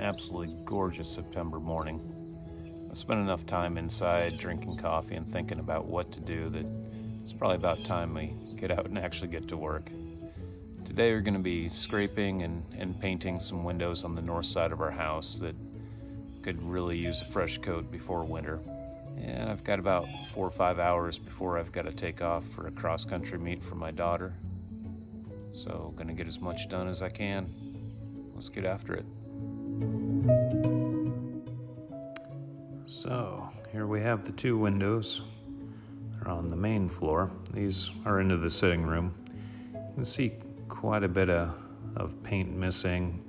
absolutely gorgeous September morning. I've spent enough time inside drinking coffee and thinking about what to do that it's probably about time we get out and actually get to work. Today we're going to be scraping and painting some windows on the north side of our house that could really use a fresh coat before winter. And I've got about 4 or 5 hours before I've got to take off for a cross-country meet for my daughter. So gonna get as much done as I can. Let's get after it. So here we have the two windows. They're on the main floor. These are into the sitting room. You can see quite a bit of paint missing.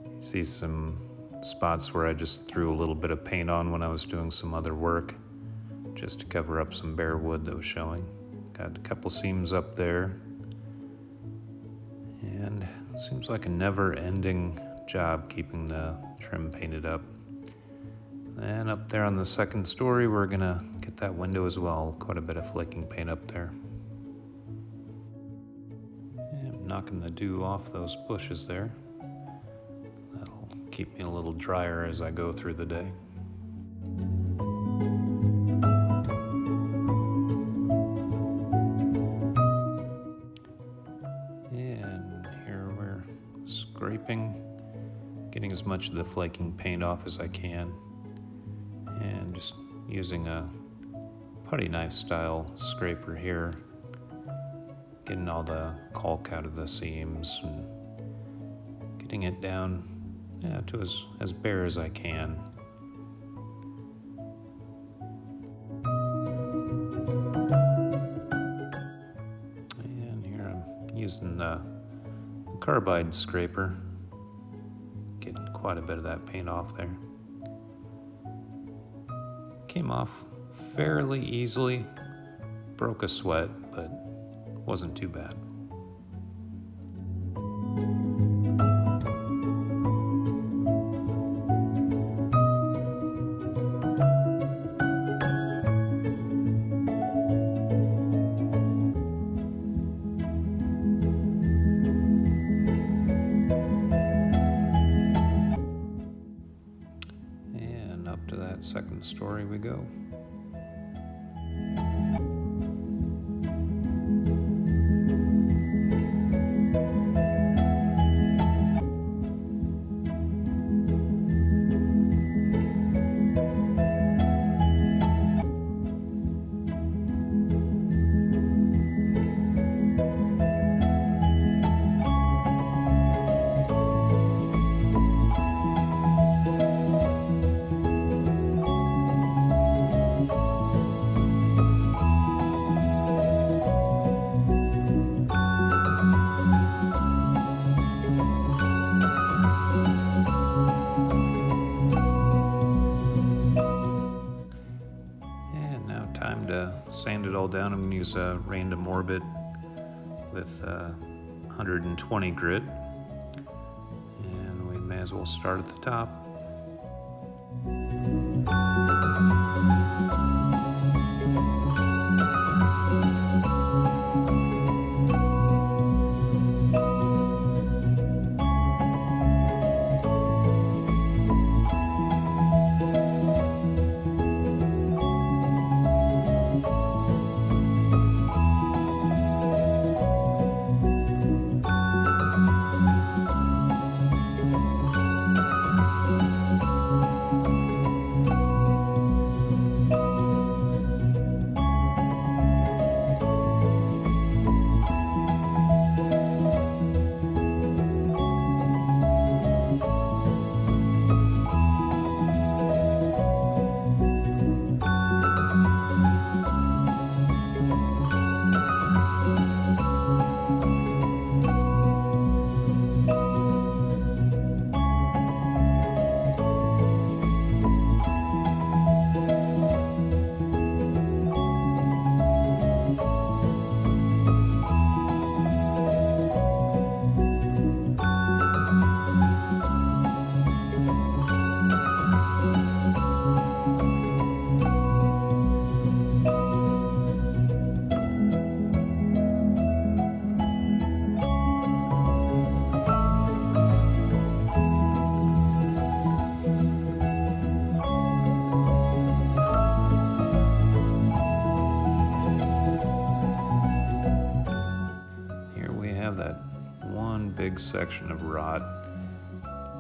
You see some spots where I just threw a little bit of paint on when I was doing some other work, just to cover up some bare wood that was showing. Got a couple seams up there. And it seems like a never-ending job keeping the trim painted up. And up there on the second story, we're gonna get that window as well. Quite a bit of flaking paint up there. And I'm knocking the dew off those bushes there. That'll keep me a little drier as I go through the day. Scraping, getting as much of the flaking paint off as I can, and just using a putty knife style scraper here, getting all the caulk out of the seams and getting it down to as bare as I can. And here I'm using the carbide scraper, getting quite a bit of that paint off there. Came off fairly easily, broke a sweat, but wasn't too bad. To that second story we go. Time to sand it all down. I'm going to use a random orbit with 120 grit, and we may as well start at the top. big section of rot.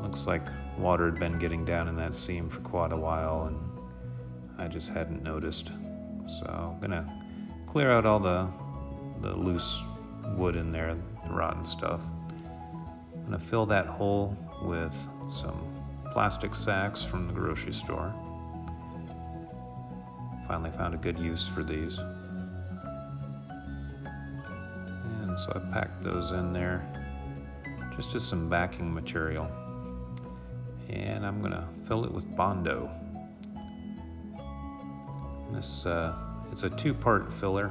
Looks like water had been getting down in that seam for quite a while, and I just hadn't noticed. So I'm gonna clear out all the loose wood in there, the rotten stuff. I'm gonna fill that hole with some plastic sacks from the grocery store. Finally found a good use for these. And so I packed those in there just as some backing material. And I'm gonna fill it with Bondo. This it's a 2-part filler,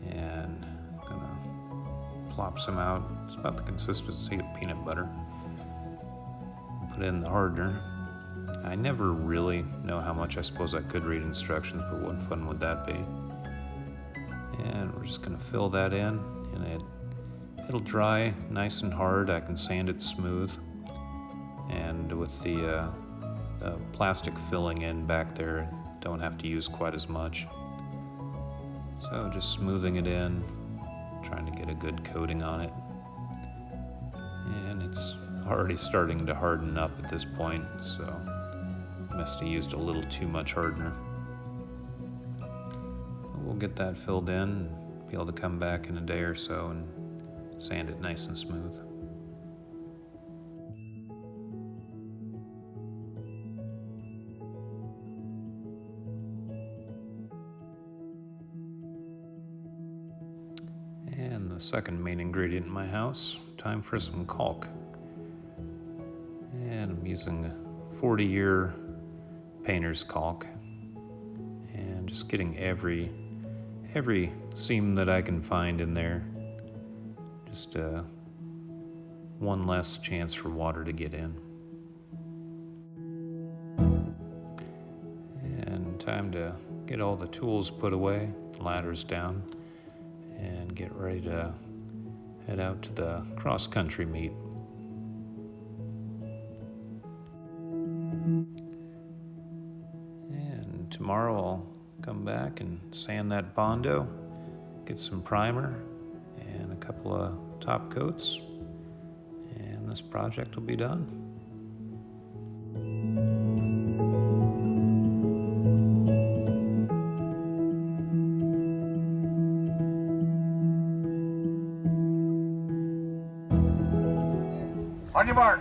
and I'm gonna plop some out. It's about the consistency of peanut butter. Put in the hardener. I never really know how much. I suppose I could read instructions, but what fun would that be? And we're just gonna fill that in, and it'll dry nice and hard. I can sand it smooth, and with the plastic filling in back there, don't have to use quite as much. So just smoothing it in, trying to get a good coating on it. And it's already starting to harden up at this point, so must have used a little too much hardener. We'll get that filled in and be able to come back in a day or so and sand it nice and smooth. And the second main ingredient in my house, time for some caulk. And I'm using 40-year painter's caulk, and just getting every seam that I can find in there. Just one less chance for water to get in. And time to get all the tools put away, ladders down, and get ready to head out to the cross-country meet. And tomorrow I'll come back and sand that Bondo, get some primer and a couple of top coats, and this project will be done. On your mark.